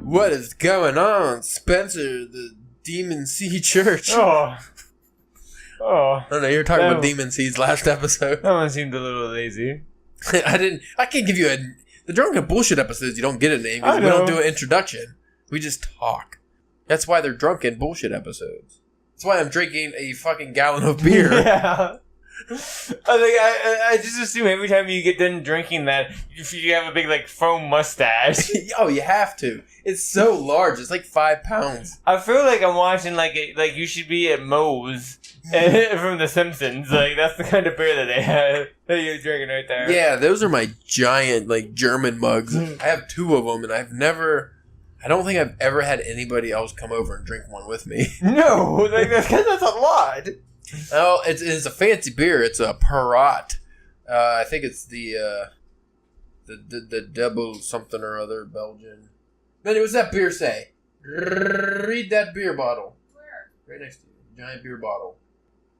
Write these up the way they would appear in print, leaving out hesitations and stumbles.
What is going on, Spencer, the Demon Seed Church? Oh. I don't know, you were talking about Demon Seeds last episode. That one seemed a little lazy. I can't give you the Drunken Bullshit episodes, you don't get a name because we don't do an introduction. We just talk. That's why they're Drunken Bullshit episodes. That's why I'm drinking a fucking gallon of beer. Yeah. I just assume every time you get done drinking that, you have a big, like, foam mustache. Oh, you have to. It's so large. It's like 5 pounds. I feel like I'm watching, like you should be at Moe's from The Simpsons. Like, that's the kind of beer that they have that you're drinking right there. Yeah, those are my giant, like, German mugs. I have 2 of them, and I don't think I've ever had anybody else come over and drink one with me. No, like, that's a lot. Oh, it's a fancy beer. It's a Perot. I think it's the double something or other Belgian. But what's that beer say? Read that beer bottle. Where? Right next to you. Giant beer bottle.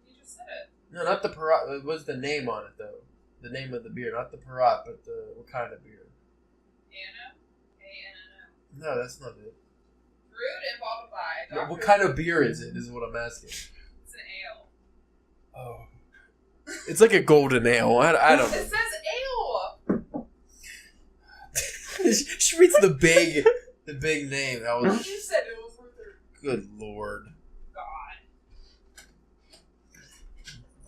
You just said it. No, not the Perot. What's the name on it, though? The name of the beer. Not the Perot, but what kind of beer? Anna? A-N-N-O. No, that's not it. Brewed and bottled by Dr. What kind of beer is it, is what I'm asking. It's an ale. Oh. It's like a golden ale. I don't know. It says ale! She reads the big name. You said it was worth it. Good Lord. God.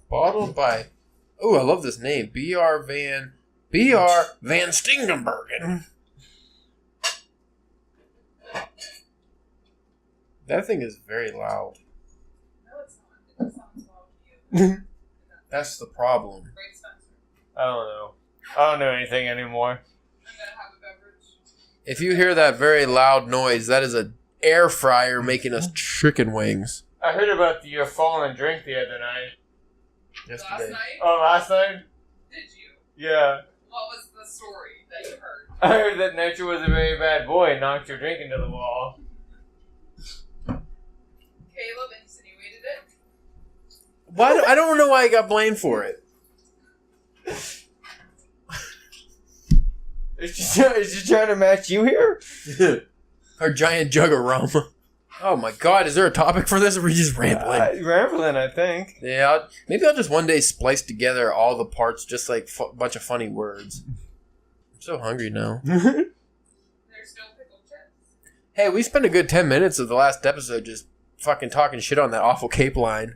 Bottled by... Oh, I love this name. B.R. Van Stingenbergen. That thing is very loud. No, it's not. It sounds loud to you. That's the problem. Great Spencer. I don't know. I don't know anything anymore. I'm gonna have a beverage. If you hear that very loud noise, that is an air fryer making us chicken wings. I heard about your fallen drink the other night. Yesterday. Last night? Oh, last night? Did you? Yeah. What was the story that you heard? I heard that Nature was a very bad boy and knocked your drink into the wall. Caleb insinuated it. Why? I don't know why I got blamed for it. Is she trying to match you here? Our giant jug of rum. Oh my God, is there a topic for this or are we just rambling? Rambling, I think. Yeah, maybe I'll just one day splice together all the parts, just like a bunch of funny words. I'm so hungry now. There's still pickled chips. Hey, we spent a good 10 minutes of the last episode just fucking talking shit on that awful Cape line.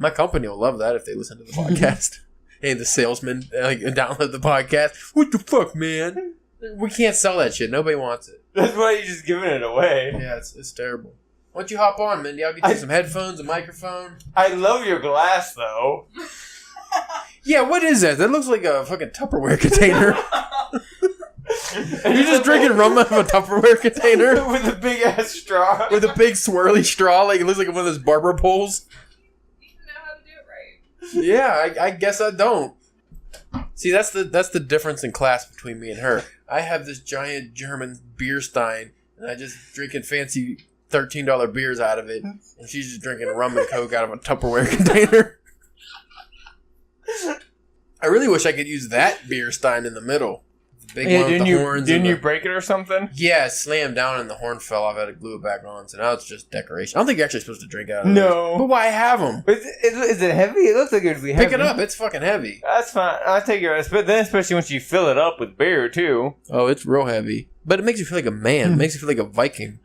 My company will love that if they listen to the podcast. Hey, the salesman download the podcast. What the fuck, man? We can't sell that shit. Nobody wants it. That's why you're just giving it away. Yeah, it's terrible. Why don't you hop on, Mindy? I'll get you some headphones, a microphone. I love your glass, though. Yeah, what is that? That looks like a fucking Tupperware container. Are you just drinking rum out of a Tupperware container? With a big-ass straw. With a big swirly straw, like it looks like one of those barber poles? You know how to do it right. Yeah, I guess I don't. See, that's the difference in class between me and her. I have this giant German beer stein, and I just drinking fancy $13 beers out of it, and she's just drinking rum and coke out of a Tupperware container. I really wish I could use that beer stein in the middle. The big one with the horns. Didn't you break it or something? Yeah, it slammed down and the horn fell off. I had to glue it back on, so now it's just decoration. I don't think you're actually supposed to drink out of it. No. But why have them? Is it heavy? It looks like it would be heavy. Pick it up. It's fucking heavy. That's fine. I'll take your... But then especially once you fill it up with beer, too. Oh, it's real heavy. But it makes you feel like a man. It makes you feel like a Viking.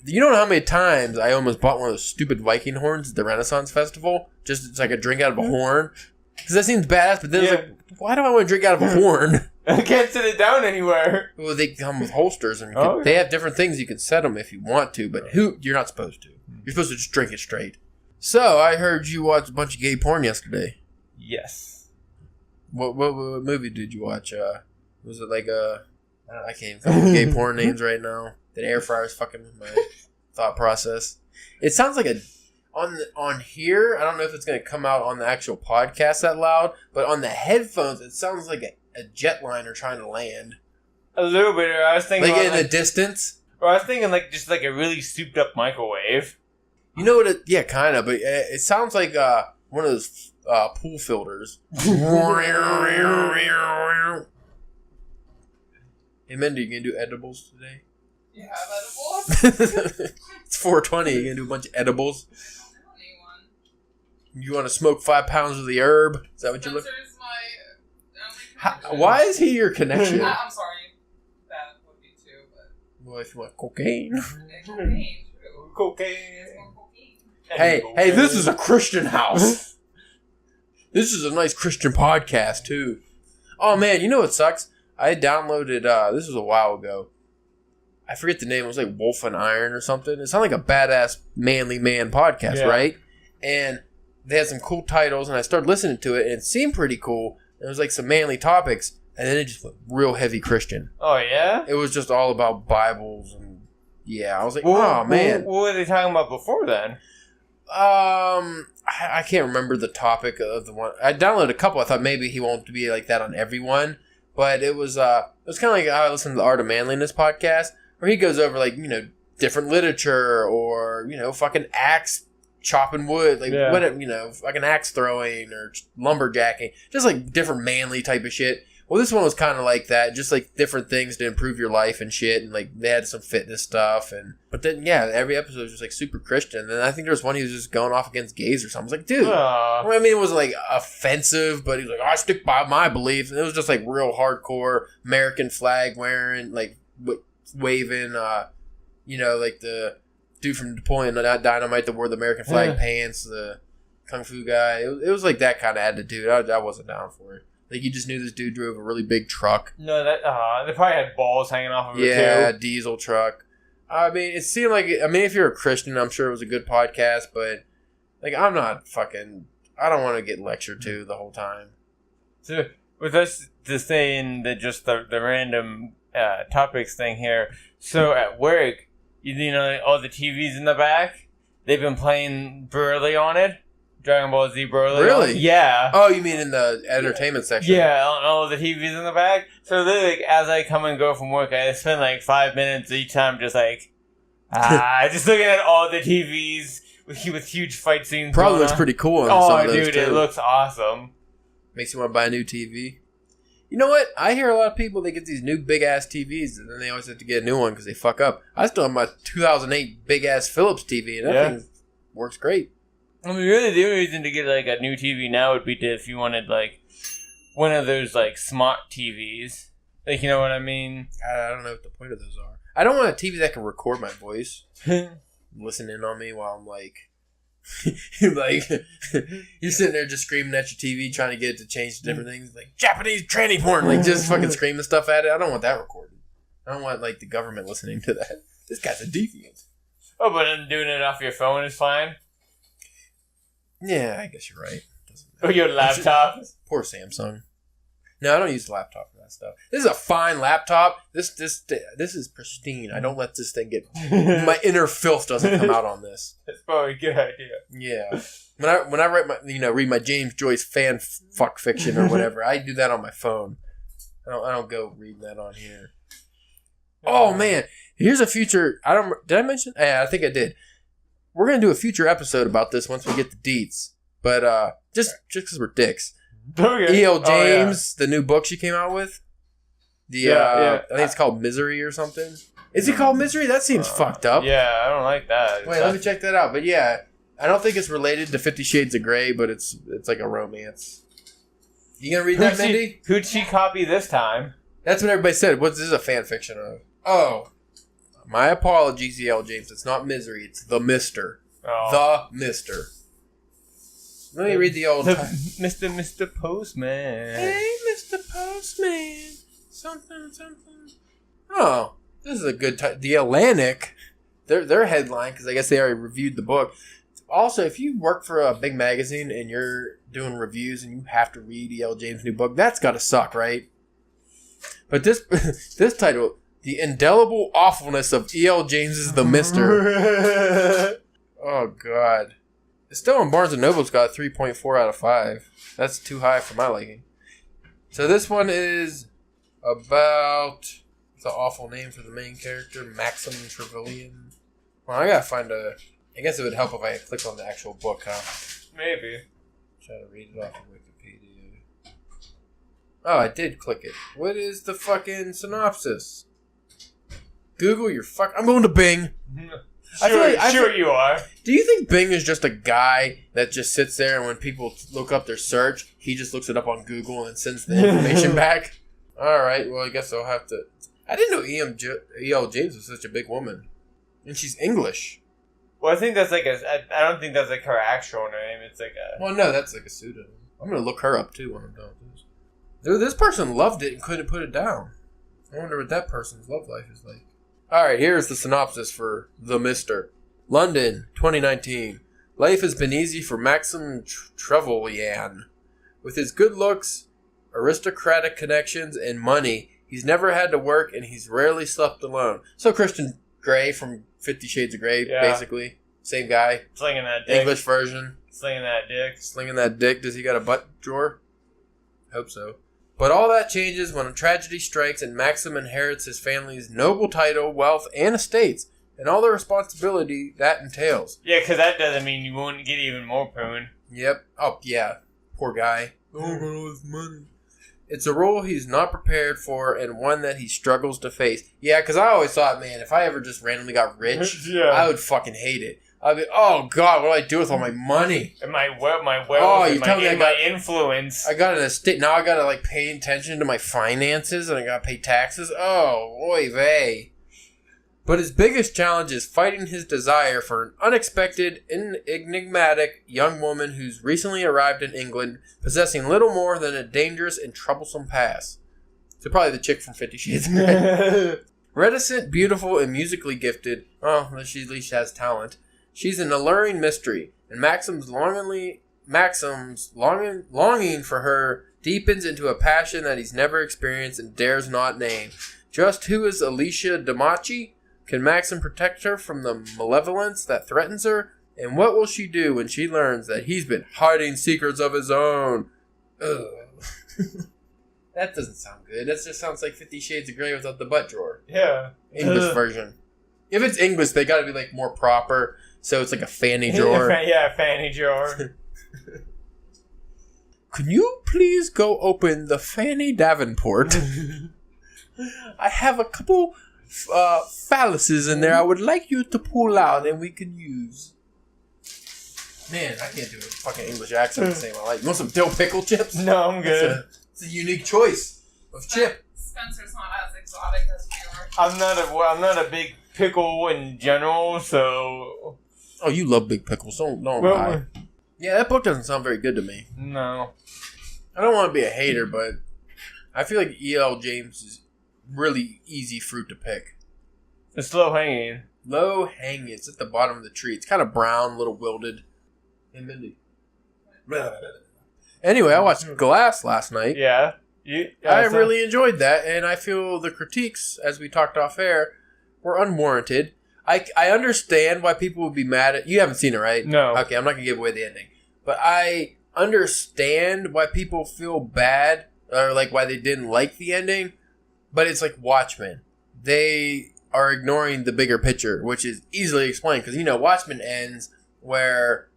You don't know how many times I almost bought one of those stupid Viking horns at the Renaissance Festival? Just so I could drink out of a horn. Because that seems badass, but then it's like, why do I want to drink out of a horn? I can't sit it down anywhere. Well, they come with holsters, and Oh, they have different things you can set them if you want to, but you're not supposed to. You're supposed to just drink it straight. So, I heard you watched a bunch of gay porn yesterday. Yes. What movie did you watch? Was it like I can't even come up with gay porn names right now. That air fryer's fucking with my thought process. It sounds like on here, I don't know if it's going to come out on the actual podcast that loud, but on the headphones, it sounds like a jetliner trying to land. A little bit. I was thinking Like in the distance? Or I was thinking just like a really souped up microwave. You know what? Yeah, kind of, but it sounds like one of those pool filters. Hey, Mindy, you gonna do edibles today? You have edibles? It's 420. You're gonna do a bunch of edibles. I don't need one. You want to smoke 5 pounds of the herb? Is that what you're looking? Spencer's my only connection. Why is he your connection? I'm sorry. That would be too, but. Well, if you want cocaine. Yeah, cocaine, true. Cocaine. It's more cocaine. Hey, this is a Christian house. This is a nice Christian podcast, too. Oh, man, you know what sucks? I downloaded, this was a while ago. I forget the name. It was like Wolf and Iron or something. It sounded like a badass manly man podcast, right? And they had some cool titles, and I started listening to it, and it seemed pretty cool. It was like some manly topics, and then it just went real heavy Christian. Oh, yeah? It was just all about Bibles, and yeah, I was like, Well, oh, man. What were they talking about before then? I can't remember the topic of the one. I downloaded a couple. I thought maybe he won't be like that on every one, but it was kind of like how I listened to the Art of Manliness podcast, where he goes over like, you know, different literature or, you know, fucking axe chopping wood, like whatever, you know, fucking axe throwing or lumberjacking, just like different manly type of shit. Well, this one was kind of like that, just like different things to improve your life and shit, and like they had some fitness stuff, but then every episode was just like super Christian. And I think there was one he was just going off against gays or something. I was like, dude, I mean, it wasn't like offensive, but he was like, I stick by my beliefs, and it was just like real hardcore American flag wearing, like waving, you know, like the dude from Napoleon Dynamite that wore the American flag pants, the kung fu guy. It was like that kind of attitude. I wasn't down for it. Like, you just knew this dude drove a really big truck. No, they probably had balls hanging off of it, too. Yeah, diesel truck. I mean, it seemed like, if you're a Christian, I'm sure it was a good podcast, but, like, I'm not fucking, I don't want to get lectured to the whole time. So, with us just saying that just the random topics thing here, so at work, you know, all the TVs in the back, they've been playing Burley on it. Dragon Ball Z Broly. Really? Yeah. Oh, you mean in the entertainment section? Yeah, on all the TVs in the back. So then, like, as I come and go from work, I spend like 5 minutes each time just like, just looking at all the TVs with huge fight scenes. Probably looks pretty cool on some of those, dude, too. it looks awesome. Makes you want to buy a new TV. You know what? I hear a lot of people, they get these new big-ass TVs, and then they always have to get a new one because they fuck up. I still have my 2008 big-ass Philips TV, and that thing works great. I mean, really, the only reason to get, like, a new TV now would be if you wanted, like, one of those, like, smart TVs. Like, you know what I mean? I don't know what the point of those are. I don't want a TV that can record my voice. Listen in on me while I'm, like... like, you're sitting there just screaming at your TV, trying to get it to change to different things. Like, Japanese tranny porn! Like, just fucking screaming stuff at it. I don't want that recorded. I don't want, like, the government listening to that. This guy's a deviant. Oh, but then doing it off your phone is fine? Yeah, I guess you're right. Or your laptop. Poor Samsung. No, I don't use a laptop for that stuff. This is a fine laptop. This is pristine. I don't let this thing get... my inner filth doesn't come out on this. That's probably a good idea. Yeah. When I write my, read my James Joyce fan fuck fiction or whatever, I do that on my phone. I don't go reading that on here. Oh man, here's a future. Did I mention? Yeah, I think I did. We're gonna do a future episode about this once we get the deets. But just because we're dicks. Okay. E.L. James, the new book she came out with. I think it's called Misery or something. Is it called Misery? That seems fucked up. Yeah, I don't like that. Wait, let me check that out. But yeah, I don't think it's related to 50 Shades of Grey, but it's like a romance. You gonna read that, Mindy? Who'd she copy this time? That's what everybody said. This is a fan fiction of? Oh. My apologies, E.L. James. It's not Misery. It's The Mister. Oh. The Mister. Let me read the old... Mr. Postman. Hey, Mr. Postman. Something. Oh, this is a good time. The Atlantic, their headline, because I guess they already reviewed the book. Also, if you work for a big magazine and you're doing reviews and you have to read E.L. James' new book, that's got to suck, right? But this title, The Indelible Awfulness of E.L. James's The Mister. Oh, God. It's still in Barnes & Noble's got a 3.4 out of 5. That's too high for my liking. So this one is about... It's an awful name for the main character, Maxim Trevelyan. Well, I gotta find a... I guess it would help if I click on the actual book, huh? Maybe. Try to read it off of Wikipedia. Oh, I did click it. What is the fucking synopsis? Google, you're fuck. I'm going to Bing. Sure you are. Do you think Bing is just a guy that just sits there and when people look up their search, he just looks it up on Google and sends the information back? All right, well, I guess I'll have to... I didn't know E.L. James was such a big woman. And she's English. Well, I think that's like I don't think that's like her actual name. It's like a... Well, no, that's like a pseudonym. I'm going to look her up, too, when I'm done with this. Dude, this person loved it and couldn't put it down. I wonder what that person's love life is like. All right, here's the synopsis for The Mister. London, 2019. Life has been easy for Maxim Trevelyan. With his good looks, aristocratic connections, and money, he's never had to work and he's rarely slept alone. So Christian Grey from 50 Shades of Grey, basically. Same guy. Slinging that dick. English version. Slinging that dick. Slinging that dick. Does he got a butt drawer? Hope so. But all that changes when a tragedy strikes and Maxim inherits his family's noble title, wealth, and estates, and all the responsibility that entails. Yeah, because that doesn't mean you won't get even more poon. Yep. Oh, yeah. Poor guy. Oh, got all this money. It's a role he's not prepared for and one that he struggles to face. Yeah, because I always thought, man, if I ever just randomly got rich, I would fucking hate it. I'd be, oh, God, what do I do with all my money? And my wealth, my influence. I got an estate. Now I got to, like, pay attention to my finances and I got to pay taxes. Oh, oy vey. But his biggest challenge is fighting his desire for an unexpected, enigmatic young woman who's recently arrived in England, possessing little more than a dangerous and troublesome past. So probably the chick from 50 Shades of Grey. Reticent, beautiful, and musically gifted. Oh, she at least has talent. She's an alluring mystery, and Maxim's longing for her deepens into a passion that he's never experienced and dares not name. Just who is Alicia Damachi? Can Maxim protect her from the malevolence that threatens her? And what will she do when she learns that he's been hiding secrets of his own? Ugh. That doesn't sound good. That just sounds like 50 Shades of Grey without the butt drawer. Yeah. English version. If it's English, they gotta be like more proper. So it's like a fanny drawer. Yeah, fanny drawer. Can you please go open the Fanny Davenport? I have a couple phalluses in there I would like you to pull out and we can use. Man, I can't do a fucking English accent the same. I like. You want some dill pickle chips? No, I'm good. It's a unique choice of chip. Spencer's not as exotic as we are. I'm not a big pickle in general, so. Oh, you love big pickles. Don't lie. Yeah, that book doesn't sound very good to me. No. I don't want to be a hater, but I feel like E.L. James is really easy fruit to pick. It's low hanging. Low hanging. It's at the bottom of the tree. It's kind of brown, a little wilted. Hey, Mindy. Anyway, I watched Glass last night. Yeah. I really enjoyed that, and I feel the critiques, as we talked off air, were unwarranted. I understand why people would be mad at... You haven't seen it, right? No. Okay, I'm not going to give away the ending. But I understand why people feel bad, or like why they didn't like the ending. But it's like Watchmen. They are ignoring the bigger picture, which is easily explained. Because, Watchmen ends where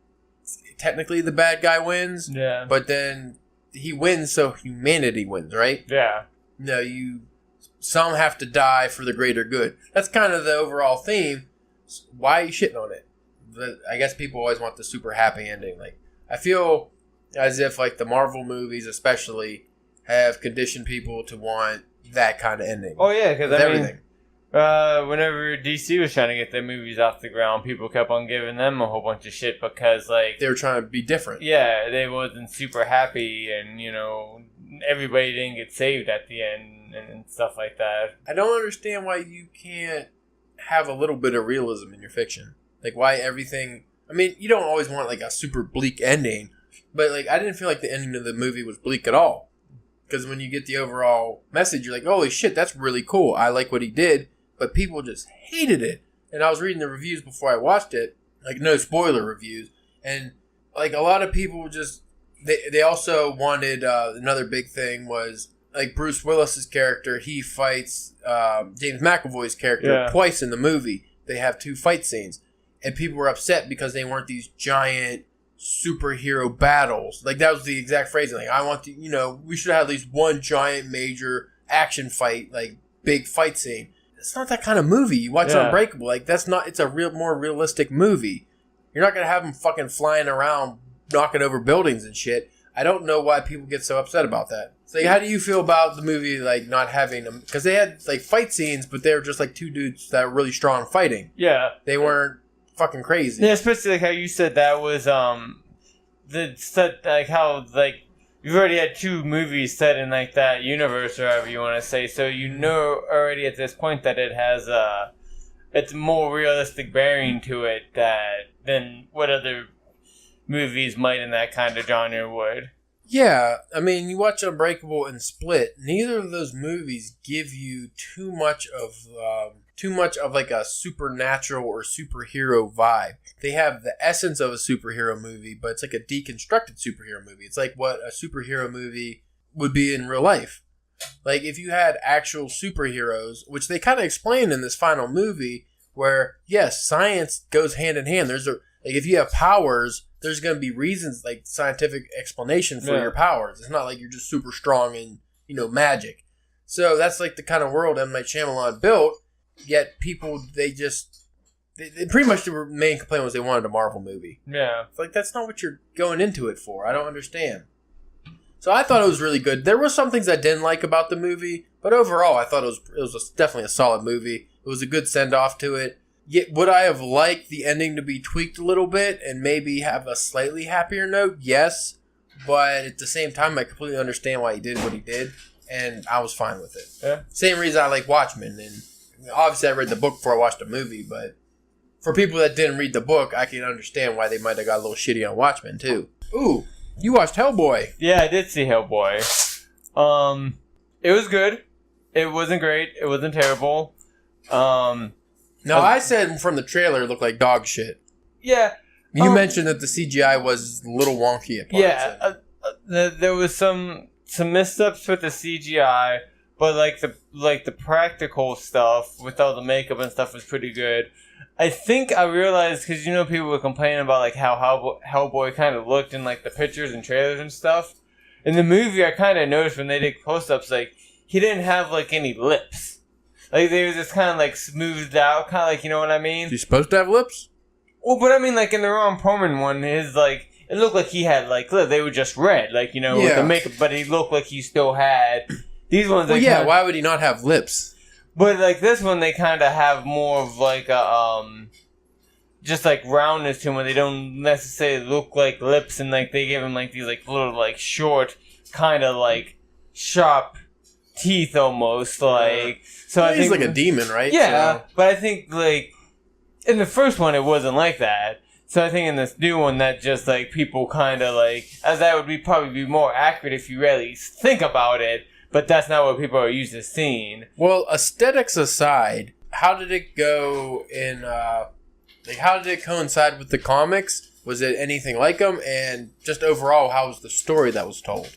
technically the bad guy wins. Yeah. But then he wins so humanity wins, right? Yeah. No, some have to die for the greater good. That's kind of the overall theme. Why are you shitting on it? I guess people always want the super happy ending. Like, I feel as if like the Marvel movies especially have conditioned people to want that kind of ending. Oh yeah, because everything. Whenever DC was trying to get their movies off the ground, people kept on giving them a whole bunch of shit because like they were trying to be different. Yeah, they wasn't super happy, and everybody didn't get saved at the end and stuff like that. I don't understand why you can't have a little bit of realism in your fiction. Like why everything. I mean, you don't always want like a super bleak ending, but like I didn't feel like the ending of the movie was bleak at all. Because when you get the overall message, you're like, holy shit, that's really cool. I like what he did. But people just hated it. And I was reading the reviews before I watched it. Like, no spoiler reviews. And, like, a lot of people just... They also wanted... another big thing was... Like, Bruce Willis's character, he fights James McAvoy's character twice in the movie. They have 2 fight scenes. And people were upset because they weren't these giant... superhero battles. Like, that was the exact phrasing. Like, I want to, we should have at least one giant major action fight, like, big fight scene. it's not that kind of movie. You watch Unbreakable, like that's not. It's a more realistic movie. You're not gonna have them fucking flying around, knocking over buildings and shit. I don't know why people get so upset about that. So how do you feel about the movie, like, not having them? Because they had, like, fight scenes, but they were just, like, two dudes that were really strong fighting. Yeah. They weren't fucking crazy. Yeah, especially, like, how you said that was, the set, like, how, like, you've already had 2 movies set in, like, that universe, or however you want to say, so you know already at this point that it has, it's more realistic bearing to it than what other movies might in that kind of genre would. Yeah, I mean, you watch Unbreakable and Split. Neither of those movies give you too much of like a supernatural or superhero vibe. They have the essence of a superhero movie, but it's like a deconstructed superhero movie. It's like what a superhero movie would be in real life. Like if you had actual superheroes, which they kind of explained in this final movie, where yes, science goes hand in hand. Like if you have powers, there's going to be reasons, like scientific explanation for your powers. It's not like you're just super strong and, magic. So that's like the kind of world M. Night Shyamalan built, yet people, they pretty much the main complaint was they wanted a Marvel movie. Yeah. It's like, that's not what you're going into it for. I don't understand. So I thought it was really good. There were some things I didn't like about the movie, but overall I thought it was definitely a solid movie. It was a good send-off to it. Yet, would I have liked the ending to be tweaked a little bit and maybe have a slightly happier note? Yes. But at the same time, I completely understand why he did what he did, and I was fine with it. Yeah. Same reason I like Watchmen. And obviously, I read the book before I watched the movie, but for people that didn't read the book, I can understand why they might have got a little shitty on Watchmen, too. Ooh, you watched Hellboy. Yeah, I did see Hellboy. It was good. It wasn't great. It wasn't terrible. No, I said from the trailer it looked like dog shit. Yeah. You mentioned that the CGI was a little wonky at parts. Yeah, there was some missteps with the CGI, but the practical stuff with all the makeup and stuff was pretty good. I think I realized, because people were complaining about like how Hellboy kind of looked in like the pictures and trailers and stuff. In the movie, I kind of noticed when they did close-ups, like he didn't have like any lips. Like, they were just kind of, like, smoothed out, kind of like, you know what I mean? He's supposed to have lips? Well, but I mean, like, in the Ron Perlman one, his, like, it looked like he had, like, lips. They were just red, like, with the makeup, but he looked like he still had. These ones, well, yeah, why would he not have lips? But, like, this one, they kind of have more of, like, a, just, like, roundness to them, where they don't necessarily look like lips, and, like, they give him, like, these, like, little, like, short, kind of, like, sharp teeth almost, like. So I he's think like a demon, right? Yeah, so. but I think like in the first one it wasn't like that. So I think in this new one that just like people kind of like, as that would probably be more accurate if you really think about it. But that's not what people are used to seeing. Well, aesthetics aside, how did it go in? How did it coincide with the comics? Was it anything like them? And just overall, how was the story that was told?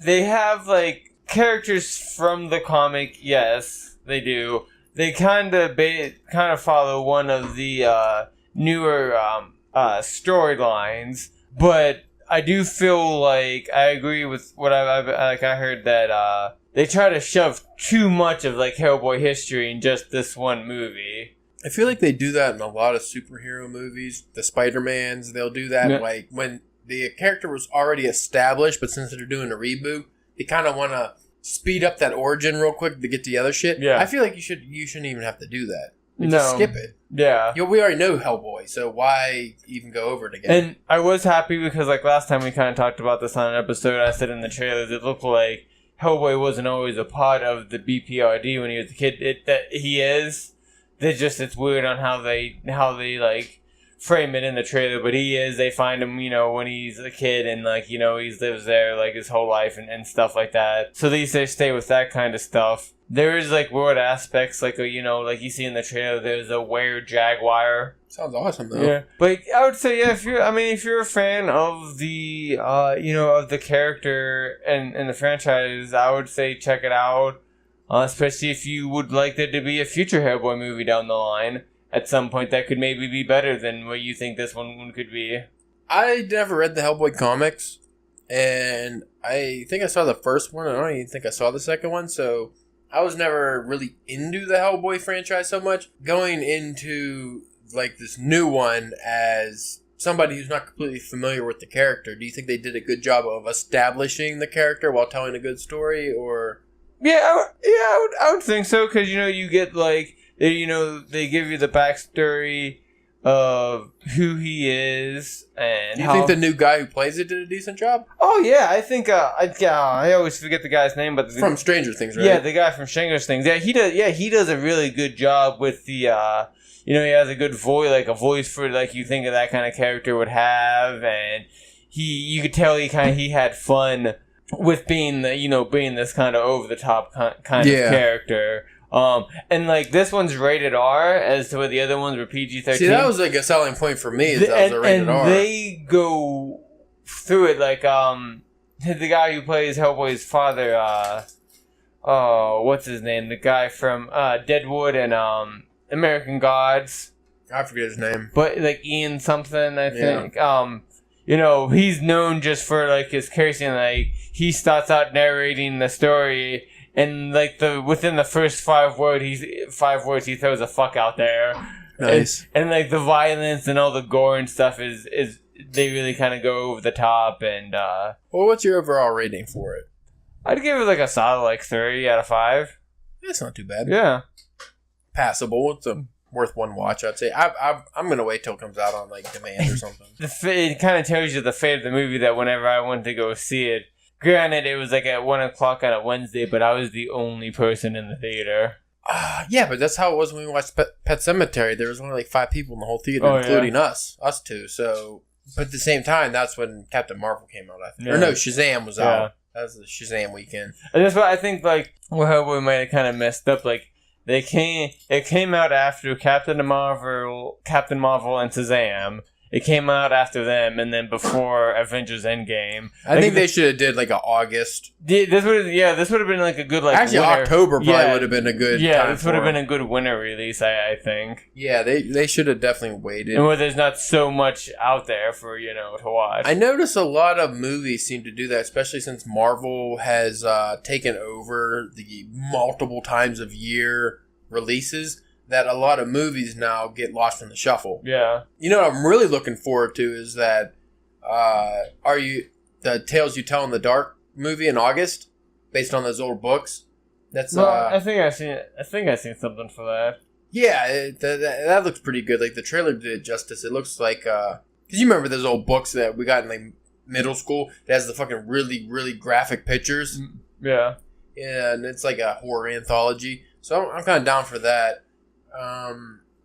They have like characters from the comic, yes, they do. They kind of follow one of the newer storylines, but I do feel like I agree with what I heard that they try to shove too much of like Hellboy history in just this one movie. I feel like they do that in a lot of superhero movies. The Spider-Mans, they'll do that like when the character was already established, but since they're doing a reboot, they kind of want to speed up that origin real quick to get to the other shit. Yeah. I feel like you shouldn't even have to do that. No. Just skip it. Yeah. We already know Hellboy, so why even go over it again? And I was happy because like last time we kind of talked about this on an episode, I said in the trailers it looked like Hellboy wasn't always a part of the BPRD when he was a kid. That he is. It's weird on how they like frame it in the trailer, but he is. They find him, when he's a kid and, like, he lives there, like, his whole life and stuff like that. So they stay with that kind of stuff. There is, like, weird aspects, like, like you see in the trailer, there's a were-jaguar. Sounds awesome, though. Yeah. But I would say, yeah, if you're a fan of the, of the character and the franchise, I would say check it out. Especially if you would like there to be a future Hellboy movie down the line. At some point, that could maybe be better than what you think this one could be. I never read the Hellboy comics, and I think I saw the first one. I don't even think I saw the second one, so I was never really into the Hellboy franchise so much. Going into like this new one as somebody who's not completely familiar with the character, do you think they did a good job of establishing the character while telling a good story, or? Yeah, I would think so, because, you get, like, they give you the backstory of who he is, and do you think the new guy who plays it did a decent job? Oh, yeah, I think, I always forget the guy's name, but... From Stranger Things, right? Yeah, the guy from Stranger Things. Yeah, he does a really good job with the, he has a good voice, like a voice for, like, you think of that kind of character would have, and you could tell he had fun with being being this kind of over the top kind of character. And like this one's rated R, as to where the other ones were PG-13. See, that was like a selling point for me. That was a rated R. And they go through it like the guy who plays Hellboy's father. What's his name? The guy from Deadwood and American Gods. I forget his name, but like Ian something, I think. He's known just for like his cursing. Like he starts out narrating the story, and like within the first 5 words, he throws a fuck out there. Nice. And like the violence and all the gore and stuff is they really kind of go over the top. And well, what's your overall rating for it? I'd give it like a solid like 3 out of 5. That's not too bad. Yeah, passable. It's worth one watch, I'd say. I'm gonna wait till it comes out on like demand or something. It kind of tells you the fate of the movie that whenever I went to go see it, granted it was like at 1:00 on a Wednesday, but I was the only person in the theater. Yeah, but that's how it was when we watched Pet Sematary. There was only like 5 people in the whole theater, including us two. So, but at the same time, that's when Captain Marvel came out. I think, or no, Shazam was out. That was the Shazam weekend. And that's why I think like Hellboy might have kind of messed up. Like it came out after Captain Marvel and Shazam. It came out after them, and then before Avengers Endgame. I think they should have did like an August. This would have been like a good like. Actually, winter. October probably would have been a good. Yeah, time this would have been a good winter release. I think. Yeah, they should have definitely waited. And where there's not so much out there for to watch. I notice a lot of movies seem to do that, especially since Marvel has taken over the multiple times of year releases. That a lot of movies now get lost in the shuffle. Yeah. You know what I'm really looking forward to is that the Tales You Tell in the Dark movie in August, based on those old books. That's I think I've seen something for that. Yeah, that looks pretty good. Like the trailer did it justice. It looks like because you remember those old books that we got in like middle school that has the fucking really really graphic pictures. Yeah. Yeah, and it's like a horror anthology. So I'm kind of down for that.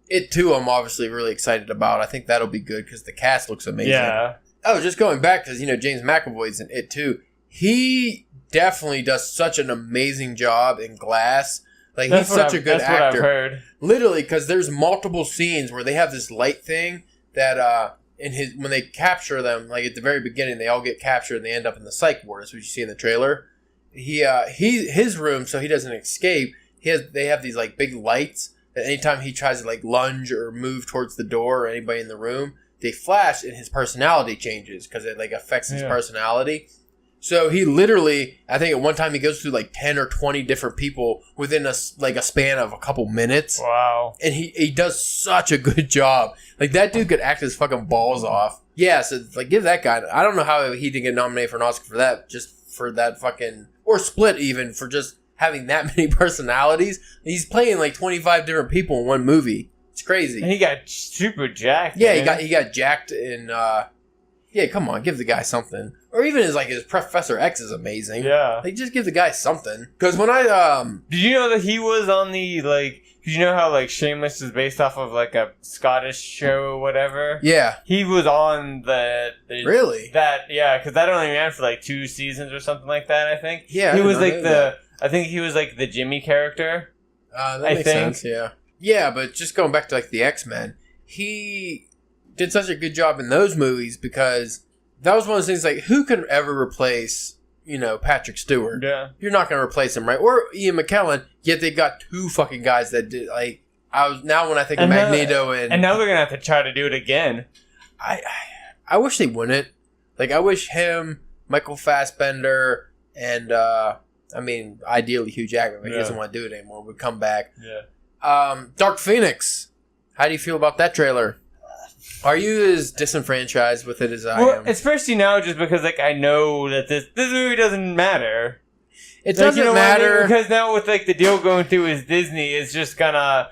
It too, I'm obviously really excited about. I think that'll be good because the cast looks amazing. Yeah. Oh, just going back because James McAvoy's in it too. He definitely does such an amazing job in Glass. Like he's such a good actor. That's what I've heard. Literally, because there's multiple scenes where they have this light thing that when they capture them, like at the very beginning, they all get captured and they end up in the psych ward. That's what you see in the trailer. His room, so he doesn't escape. They have these like big lights. Anytime he tries to like lunge or move towards the door or anybody in the room, they flash and his personality changes because it like affects his personality. So he literally, I think at one time he goes through like 10 or 20 different people within a span of a couple minutes. Wow. And he does such a good job. Like that dude could act his fucking balls off. Yeah, so like give that guy, I don't know how he didn't get nominated for an Oscar for that, just for that fucking, or split even for just having that many personalities. He's playing like 25 different people in one movie. It's crazy. And he got super jacked. Yeah, he got jacked in yeah, come on, give the guy something. Or even his Professor X is amazing. Yeah. Like just give the guy something. Cuz when I did you know that he was on the like did you know how like Shameless is based off of like a Scottish show or whatever? Yeah. He was on the Really? Cuz that only ran for like 2 seasons or something like that, I think. Yeah. He was like I think he was like the Jimmy character. That makes sense, yeah. Yeah, but just going back to like the X-Men, he did such a good job in those movies because that was one of those things like who could ever replace, Patrick Stewart? Yeah. You're not going to replace him, right? Or Ian McKellen, yet they got 2 fucking guys that did like now when I think of Magneto and now they're going to have to try to do it again. I wish they wouldn't. Like I wish him, Michael Fassbender and I mean, ideally Hugh Jackman, but he doesn't want to do it anymore. Would come back. Yeah. Dark Phoenix. How do you feel about that trailer? Are you as disenfranchised with it as I am? Especially now, just because like I know that this movie doesn't matter. It doesn't matter because now with like the deal going through with Disney, they're just gonna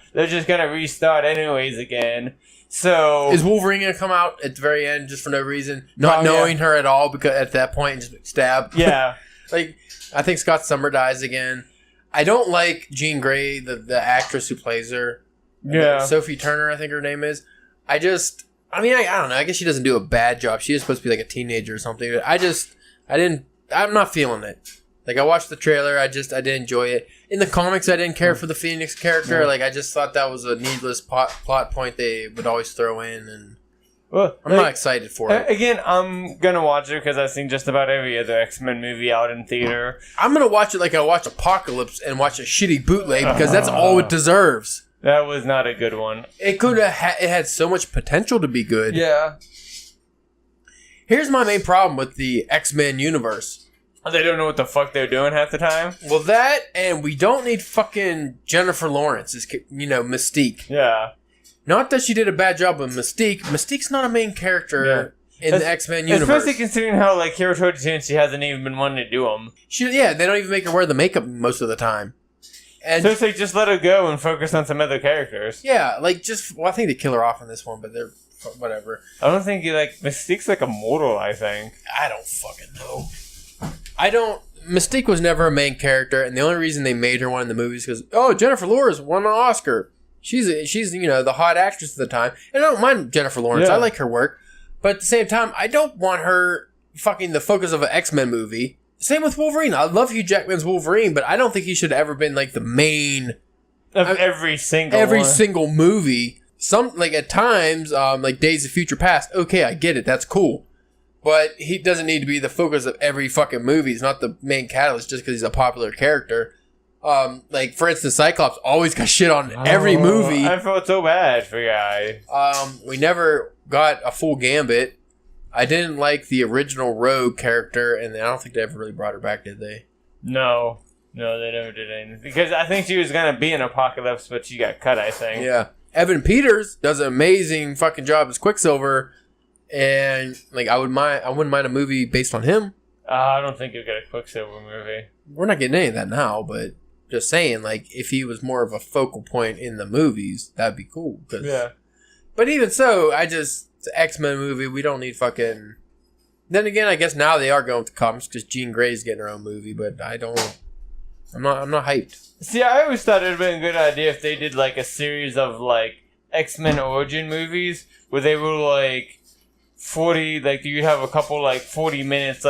restart anyways again. So is Wolverine gonna come out at the very end just for no reason, not knowing her at all? Because at that point, just stab. Yeah, like I think Scott Summer dies again. I don't like Jean Grey, the actress who plays her. Yeah, Sophie Turner, I think her name is. I don't know. I guess she doesn't do a bad job. She is supposed to be like a teenager or something. But I'm not feeling it. Like, I watched the trailer. I didn't enjoy it. In the comics, I didn't care for the Phoenix character. Yeah. Like, I just thought that was a needless plot point they would always throw in. And I'm not excited for it. Again, I'm going to watch it because I've seen just about every other X-Men movie out in theater. I'm going to watch it like I watch Apocalypse and watch a shitty bootleg because that's all it deserves. That was not a good one. It could have it had so much potential to be good. Yeah. Here's my main problem with the X-Men universe. They don't know what the fuck they're doing half the time. Well, that, and we don't need fucking Jennifer Lawrence as, Mystique. Yeah. Not that she did a bad job with Mystique. Mystique's not a main character in the X-Men universe. Especially considering how, like, Hero she hasn't even been wanting to do them. They don't even make her wear the makeup most of the time. And so it's like, just let her go and focus on some other characters. Yeah, like, I think they kill her off in this one, but they're, whatever. I don't think, Mystique's, like, immortal, I think. I don't fucking know. Mystique was never a main character, and the only reason they made her one in the movies is because, Jennifer Lawrence won an Oscar. She's the hot actress at the time. And I don't mind Jennifer Lawrence. I like her work. But at the same time, I don't want her fucking the focus of an X-Men movie. Same with Wolverine. I love Hugh Jackman's Wolverine, but I don't think he should have ever been like the main of every single movie. Some at times, like Days of Future Past. Okay, I get it. That's cool. But he doesn't need to be the focus of every fucking movie. He's not the main catalyst just because he's a popular character. For instance, Cyclops always got shit on every movie. I felt so bad for Guy. We never got a full Gambit. I didn't like the original Rogue character, and I don't think they ever really brought her back, did they? No, they never did anything. Because I think she was going to be in Apocalypse, but she got cut, I think. Yeah. Evan Peters does an amazing fucking job as Quicksilver, and I wouldn't mind a movie based on him. I don't think you'll get a Quicksilver movie. We're not getting any of that now, but just saying, if he was more of a focal point in the movies, that'd be cool. Yeah. But even so, it's an X-Men movie. We don't need fucking... Then again, I guess now they are going with the comics because Jean Grey's getting her own movie, but I'm not hyped. See, I always thought it would have been a good idea if they did a series of X-Men origin movies where they were 40, you'd have a couple 40 minutes,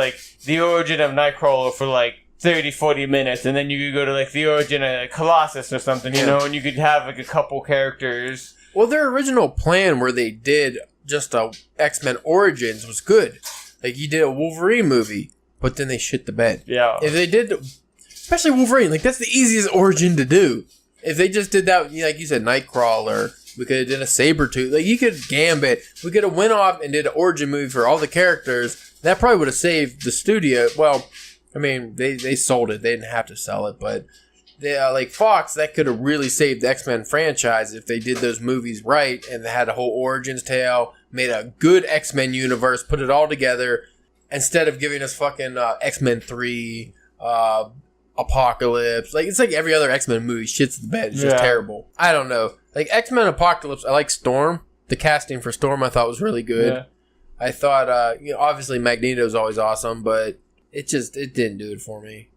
the origin of Nightcrawler for 30, 40 minutes, and then you could go to the origin of Colossus or something, and you could have a couple characters. Well, their original plan where they did just a X-Men Origins was good. You did a Wolverine movie, but then they shit the bed. Yeah. If they did, especially Wolverine, that's the easiest origin to do. If they just did that, like you said, Nightcrawler, we could have did a Sabretooth. You could Gambit. We could have went off and did an origin movie for all the characters. That probably would have saved the studio. Well, I mean, they sold it. They didn't have to sell it, but they, Fox, that could have really saved the X-Men franchise if they did those movies right and they had a whole origins tale, made a good X-Men universe, put it all together, instead of giving us fucking X-Men 3, Apocalypse. It's like every other X-Men movie shits the bed. It's just terrible. I don't know. X-Men Apocalypse, I like Storm. The casting for Storm I thought was really good. Yeah. I thought, obviously Magneto's always awesome, but it didn't do it for me.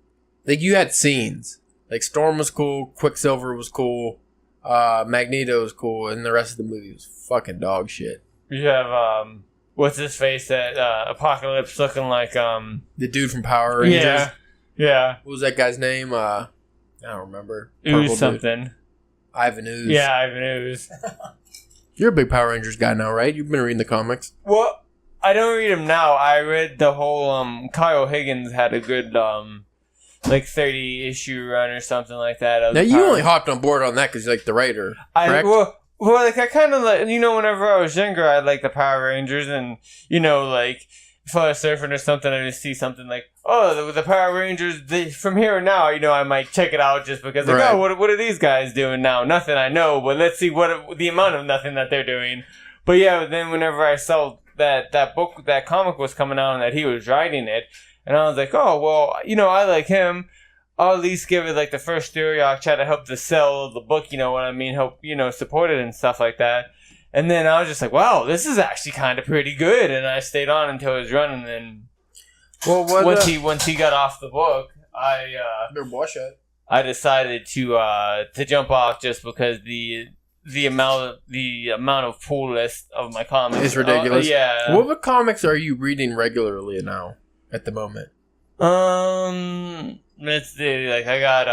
You had scenes. Storm was cool, Quicksilver was cool, Magneto was cool, and the rest of the movie was fucking dog shit. You have, what's his face, that Apocalypse looking like, the dude from Power Rangers? Yeah. What was that guy's name? I don't remember. Ooze something. Dude. Ivan Ooze. Yeah, Ivan Ooze. You're a big Power Rangers guy now, right? You've been reading the comics. Well, I don't read them now. I read the whole, Kyle Higgins had a good, 30-issue run or something like that. Now, you only hopped on board on that because you're the writer, correct? I kind of whenever I was younger, I liked the Power Rangers, and, surfing or something, I just see something like, oh, the Power Rangers, from here on now, I might check it out just because, like, Right. oh, what are these guys doing now? Nothing, I know, but let's see what the amount of nothing that they're doing. But yeah, then whenever I saw that comic was coming out and that he was writing it, and I was like, oh, well, I like him. I'll at least give it like the first story. I'll try to help to sell the book, you know what I mean? Help, support it and stuff like that. And then I was just like, wow, this is actually kind of pretty good. And I stayed on until it was running. And once he got off the book, better watch it. I decided to jump off just because the amount of pull list of my comics is ridiculous. Yeah. What comics are you reading regularly now at the moment? Let's see. Like I got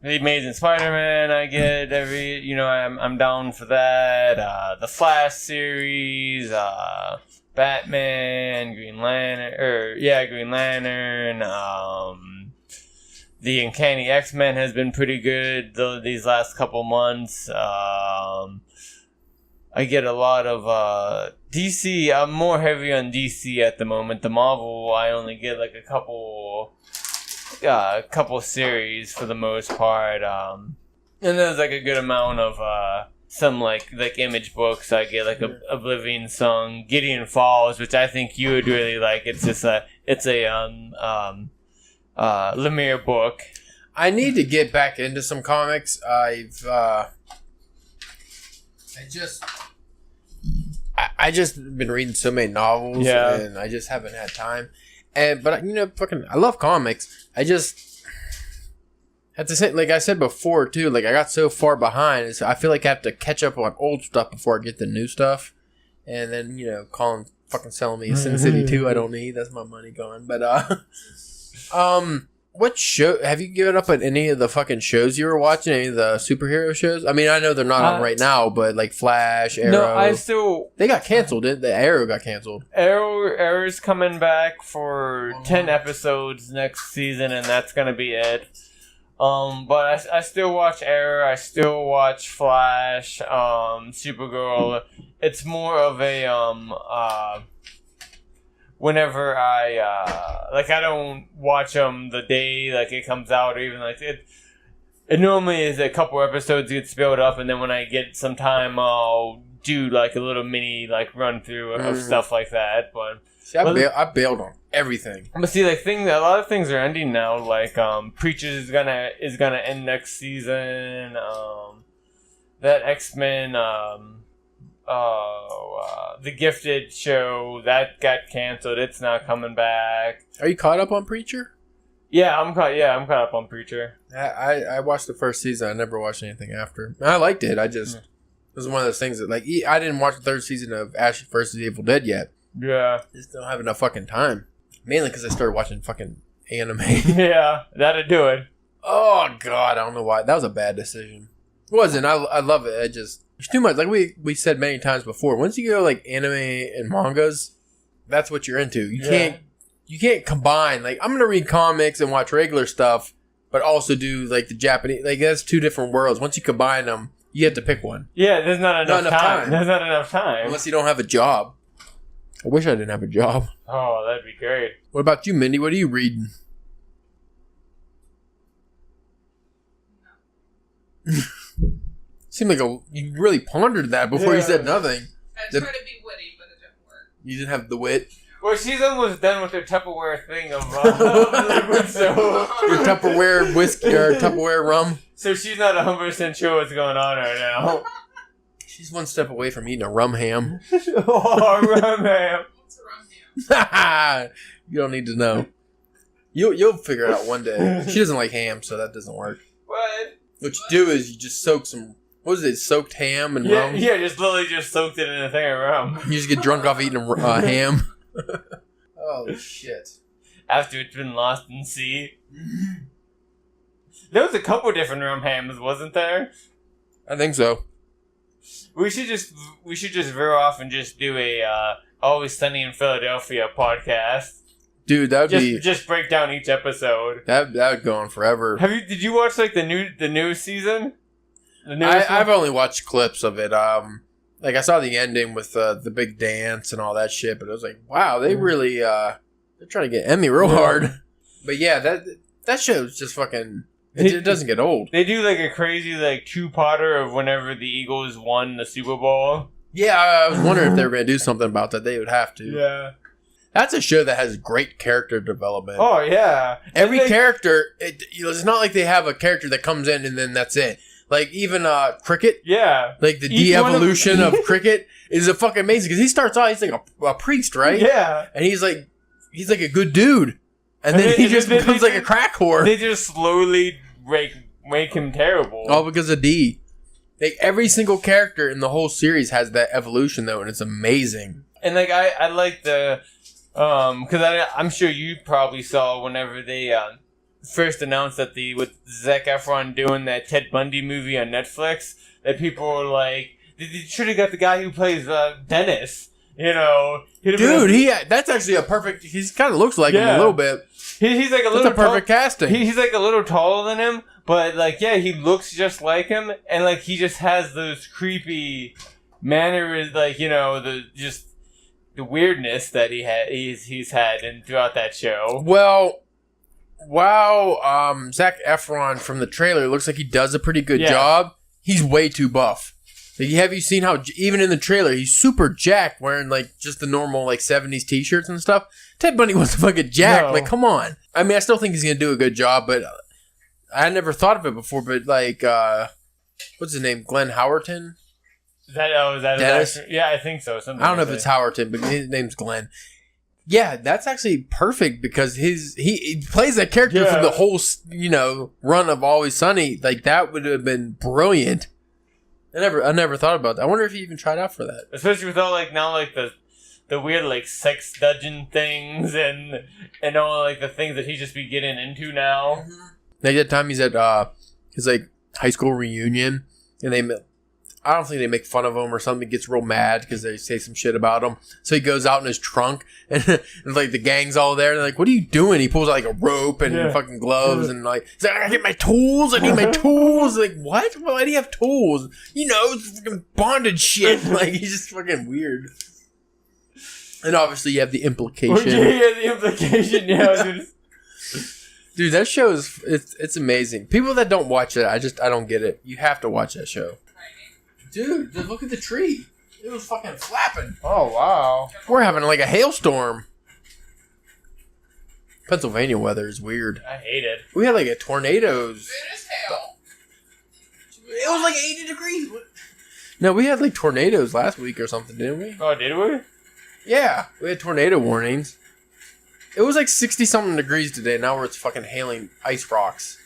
the Amazing Spider-Man. I get every. I'm down for that. The Flash series. Batman, Green Lantern. The Uncanny X-Men has been pretty good these last couple months. I get a lot of DC. I'm more heavy on DC at the moment. The Marvel, I only get like a couple series for the most part. And there's like a good amount of some like Image books. I get like a Oblivion Song, Gideon Falls, which I think you would really like. It's just a Lemire book. I need to get back into some comics. I just been reading so many novels, and I just haven't had time. But I love comics. I just have to say, like I said before too, like I got so far behind. I feel like I have to catch up on old stuff before I get the new stuff. And then Colin fucking selling me a Sin City 2 I don't need. That's my money gone. But what show have you given up on any of the fucking shows you were watching? Any of the superhero shows? I mean, I know they're not on right now, but like Flash, Arrow. No, they got canceled. The Arrow got canceled. Arrow's coming back for 10 episodes next season, and that's gonna be it. But I still watch Arrow. I still watch Flash. Supergirl. It's more of a whenever I I don't watch them the day like it comes out, or even like it normally is a couple episodes get spilled up, and then when I get some time I'll do like a little mini like run through of stuff like that. But see, I bailed on everything. But see, like a lot of things are ending now. Like Preachers is gonna end next season. That X-Men The Gifted show that got canceled. It's not coming back. Are you caught up on Preacher? Yeah, I'm caught up on Preacher. I watched the first season. I never watched anything after. I liked it. I just it was one of those things that like I didn't watch the third season of Ash vs. Evil Dead yet. Yeah, just don't have enough fucking time. Mainly because I started watching fucking anime. Yeah, that'd do it. Oh god, I don't know why. That was a bad decision. It wasn't. I love it. It's too much. Like we said many times before. Once you go like anime and mangas, that's what you're into. You can't combine. Like I'm gonna read comics and watch regular stuff, but also do like the Japanese. Like that's two different worlds. Once you combine them, you have to pick one. Yeah, there's not enough time. There's not enough time unless you don't have a job. I wish I didn't have a job. Oh, that'd be great. What about you, Mindy? What are you reading? Seemed like you really pondered that before you said nothing. I tried to be witty, but it didn't work. You didn't have the wit. Well, she's almost done with her Tupperware thing of liquid, so your Tupperware whiskey or Tupperware rum. So she's not 100% sure what's going on right now. She's one step away from eating a rum ham. Oh, rum ham. What's a rum ham? You don't need to know. You'll figure it out one day. She doesn't like ham, so that doesn't work. What? What you do is you just soak some. What is it? Soaked ham and rum. Yeah, just literally just soaked it in a thing of rum. You just get drunk off eating a ham. Oh shit! After it's been lost in sea. There was a couple different rum hams, wasn't there? I think so. We should just veer off and just do a Always Sunny in Philadelphia podcast. Dude, that would just break down each episode. That would go on forever. Did you watch like the new season? I've only watched clips of it. like I saw the ending with the big dance and all that shit, but it was like, wow, they really they're trying to get Emmy real hard. But yeah, that show's just fucking. It doesn't get old. They do like a crazy like two-parter of whenever the Eagles won the Super Bowl. Yeah, I was wondering if they were going to do something about that. They would have to. Yeah. That's a show that has great character development. Oh, yeah. Every character, it's not like they have a character that comes in and then that's it. Like, even Cricket. Yeah. Like, the de-evolution of Cricket is a fucking amazing. Because he starts out, he's like a priest, right? Yeah. And he's like a good dude. And then he just becomes like a crack whore. They just slowly make him terrible. All because of D. Like, every single character in the whole series has that evolution, though, and it's amazing. And, like, I like the... because I'm sure you probably saw whenever they first announced that with Zac Efron doing that Ted Bundy movie on Netflix, that people were like, they should have got the guy who plays Dennis, you know. Dude, that's actually a perfect... He kind of looks like him a little bit. He's like a little... That's a perfect casting. He's like a little taller than him, but like, yeah, he looks just like him, and like, he just has those creepy manners, like, you know, the weirdness that he's had throughout that show. Well, wow, Zac Efron from the trailer looks like he does a pretty good job. He's way too buff. Like, have you seen how, even in the trailer, he's super jacked, wearing like just the normal like 70s t-shirts and stuff? Ted Bundy wasn't fucking jacked. No. Like, come on. I mean, I still think he's gonna do a good job, but I never thought of it before. But like, what's his name? Glenn Howerton. Is that Dennis? Yeah, I think so. I don't know if it's Howerton, but his name's Glenn. Yeah, that's actually perfect because he plays that character for the whole, you know, run of Always Sunny. Like, that would have been brilliant. I never thought about that. I wonder if he even tried out for that. Especially with all like now like the weird like sex dungeon things and all like the things that he just be getting into now. Like that time he's at his like high school reunion and I don't think they make fun of him or something. He gets real mad because they say some shit about him. So he goes out in his trunk and like the gang's all there. They're like, "What are you doing?" He pulls out like a rope and fucking gloves and like, he's like, "I get my tools. I need my tools." Like, what? Why do you have tools? You know, it's fucking bondage shit. Like, he's just fucking weird. And obviously you have the implication. The implication, yeah. Dude, that show is it's amazing. People that don't watch it, I don't get it. You have to watch that show. Dude, look at the tree. It was fucking flapping. Oh, wow. We're having like a hailstorm. Pennsylvania weather is weird. I hate it. We had like a tornadoes. It is hell. It was like 80 degrees. No, we had like tornadoes last week or something, didn't we? Oh, did we? Yeah, we had tornado warnings. It was like 60-something degrees today. Now it's fucking hailing ice rocks.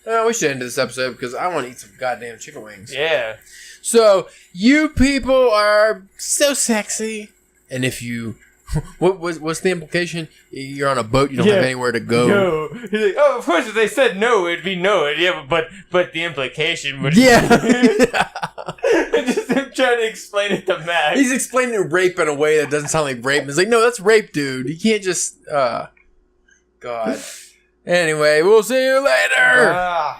We should end this episode because I want to eat some goddamn chicken wings. Yeah. So, you people are so sexy. And if you... What's the implication? You're on a boat, you don't have anywhere to go. No. He's like, oh, of course, if they said no, it'd be no. Yeah, but the implication would be... Yeah. Just him trying to explain it to Max. He's explaining rape in a way that doesn't sound like rape. He's like, no, that's rape, dude. You can't just... God. Anyway, we'll see you later.